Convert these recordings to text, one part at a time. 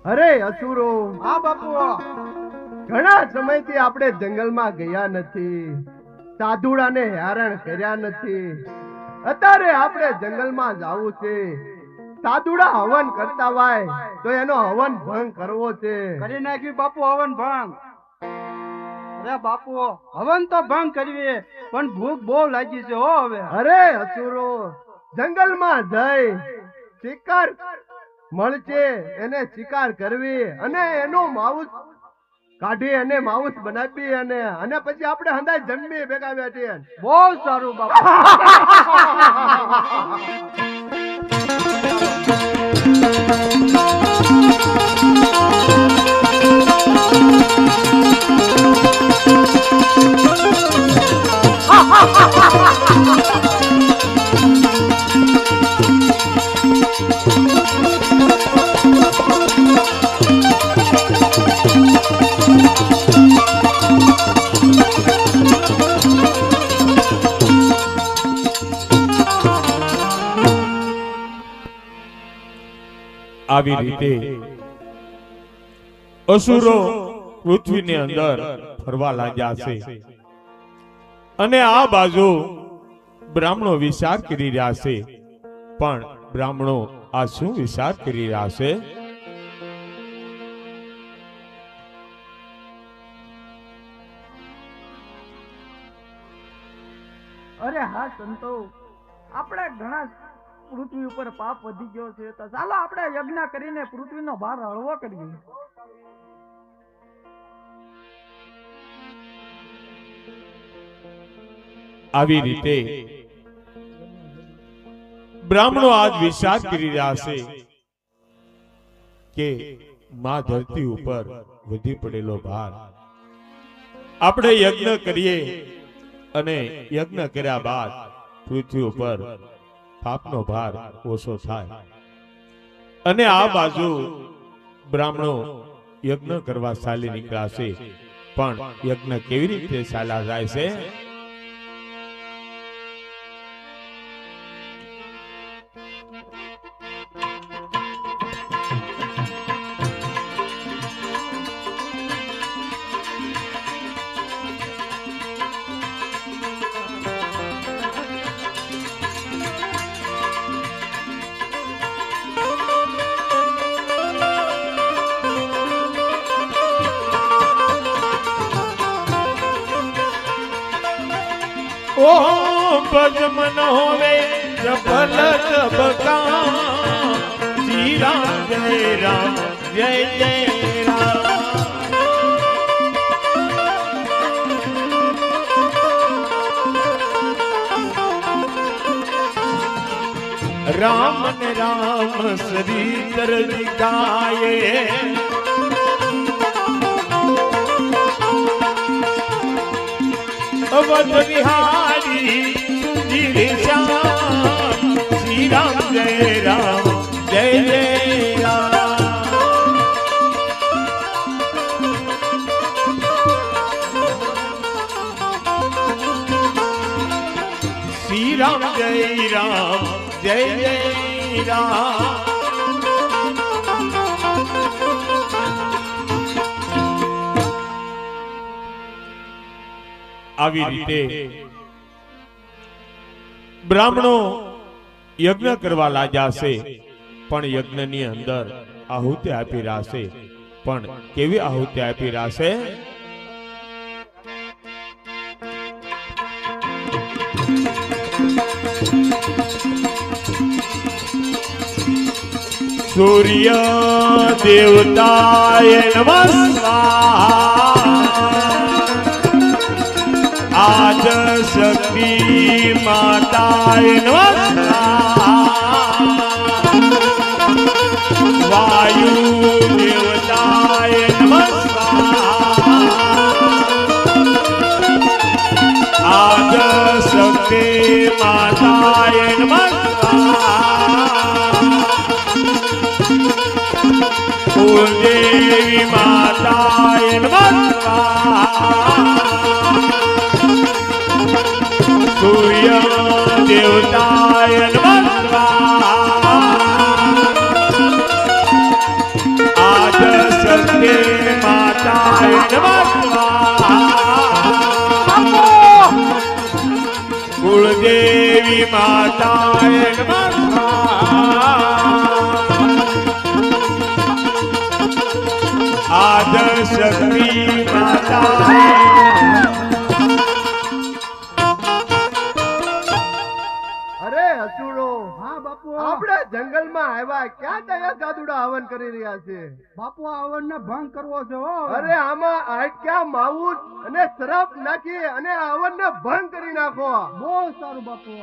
અરે અસુરો, હા બાપુ, ઘણા સમયથી આપણે જંગલમાં ગયા નથી, સાધુડાને હેરાન કર્યા નથી. અત્યારે આપણે જંગલમાં જાવું છે. સાધુડા હવન કરતા હોય તો એનો હવન ભંગ કરવો છે. કરી નાખ્યું બાપુ હવન ભંગ. અરે બાપુ, હવન તો ભંગ કરવી, પણ ભૂખ બહુ લાગી છે હો હવે. અરે અસુરો, જંગલમાં જઈ શિકાર મળશે એને શિકાર કરવી અને એનો માઉસ કાઢી અને માઉસ બનાવી અને પછી આપણે હંધાય જન્મી ભેગા બેઠી. બહુ સારું બાપુ. આવી રીતે અસુરો પૃથ્વીની અંદર ફરવા લાગ્યા છે અને આ બાજુ બ્રાહ્મણો વિચાર કરી રહ્યા છે. પણ બ્રાહ્મણો આ શું વિચાર કરી રહ્યા છે? અરે હા સંતો, આપણે ઘણા પૃથ્વી ઉપર પાપ વધી ગયો છે, તો ચાલો આપણે યજ્ઞ કરીને પૃથ્વીનો ભાર હળવો કરીએ. આવી રીતે બ્રાહ્મણો આજ વિચાર કરી રહ્યા છે કે માં ધરતી ઉપર વધી પડેલો ભાર આપણે યજ્ઞ કરીએ અને યજ્ઞ કર્યા બાદ પૃથ્વી ઉપર પાપનો ભાર ઓછો થાય. અને આ બાજુ બ્રાહ્મણો યજ્ઞ કરવા ચાલી નીકળ્યા છે. પણ યજ્ઞ કેવી રીતે ચાલ્યા જાય છે? ओम भजमन होवे प्रबल तबका श्री राम जय जय राम ने राम श्री तर दिखाए अवध बिहारी श्री श्याम श्री राम जय राम श्री राम जय राम આવી રીતે બ્રાહ્મણો યજ્ઞ કરવા લાગ્યા છે. પણ યજ્ઞની અંદર આહુતિ આપી રહ્યા છે. પણ કેવી આહુતિ આપી રહ્યા છે? સૂર્ય દેવતાય નમસ્કાર આજ શક્તિ માતાએ નમસ્કાર, વાયુ દેવતાએ નમસ્કાર, આજ શક્તિ માતાએ નમસ્કાર, કુળદેવી માતાએ નમસ્કાર, સૂર્ય દેવતાય નમસ્કાર, આદ શક્તિ માતાય નમસ્કાર, કુળદેવી માતાય નમસ્કાર, આદ શક્તિ માતાય. હા બાપુ, આપણે જંગલમાં આવ્યા ક્યાં તયા સાધુડા હવન કરી રહ્યા છે? બાપુ આ હવનને ભંગ કરવો છે હો. અરે આમાં આટક્યા માવું અને શરાબ નાખી અને આ હવનને ભંગ કરી નાખો. બહુ સારું બાપુ.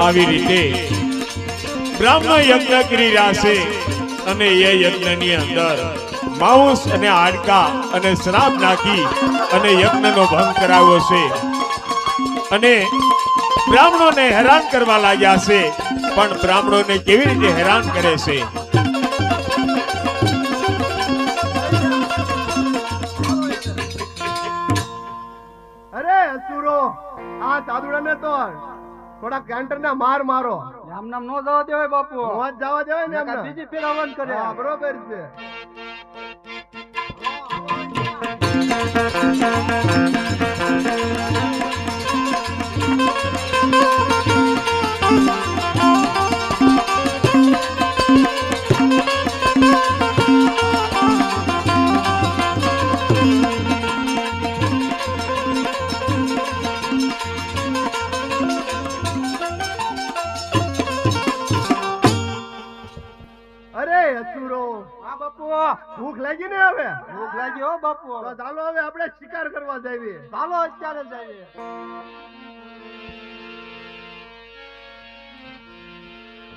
આવી રીતે બ્રાહ્મણ યજ્ઞ કરી રહ્યા છે અને એ યજ્ઞની અંદર માંસ અને હાડકા અને શ્રાપ નાખી અને યજ્ઞનો ભંગ કરાવ્યો છે અને બ્રાહ્મણોને હેરાન કરવા લાગ્યા છે. પણ બ્રાહ્મણોને કેવી રીતે હેરાન કરે છે? અરે અસુરો, આ સાધુડાને તો થોડા કેન્ટરના માર મારો. આમ નામ નો જવા દેવાય બાપુ. મોજ જવા દેવાય ને એમને. બીજી ફેર હવન કરે. હા, બરોબર છે. અરે અસુરો, હા બાપુ, ભૂખ લાગી ને હવે? ભૂખ લાગી હો બાપુ. તો ચાલો હવે આપણે શિકાર કરવા જઈએ. ચાલો અત્યારે જઈએ.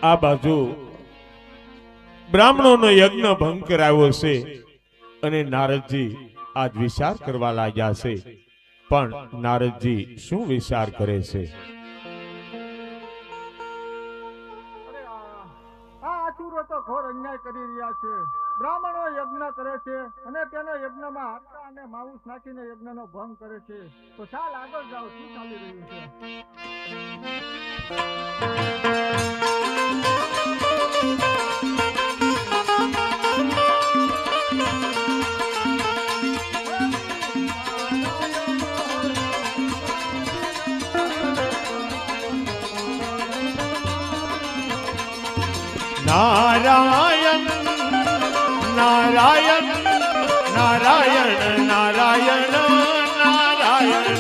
આ બાજુ બ્રાહ્મણોનો યજ્ઞ ભંગ કરાવ્યો છે અને નારદજી આજ વિચાર કરવા લાગ્યા છે. પણ નારદજી શું વિચાર કરે છે? આસુરો તો ઘોર અન્યાય કરી રહ્યા છે. બ્રાહ્મણો યજ્ઞ કરે છે અને તેના યજ્ઞમાં હાડકા અને માંસ નાખીને યજ્ઞનો ભંગ કરે છે. તો ચાલ આગળ જાઓ, શું ચાલી રહ્યું છે? નારાયણ નારાયણ નારાયણ નારાયણ નારાયણ.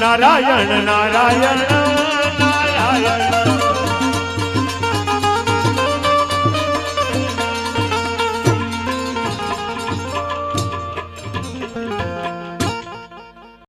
નારાયણ નારાયણ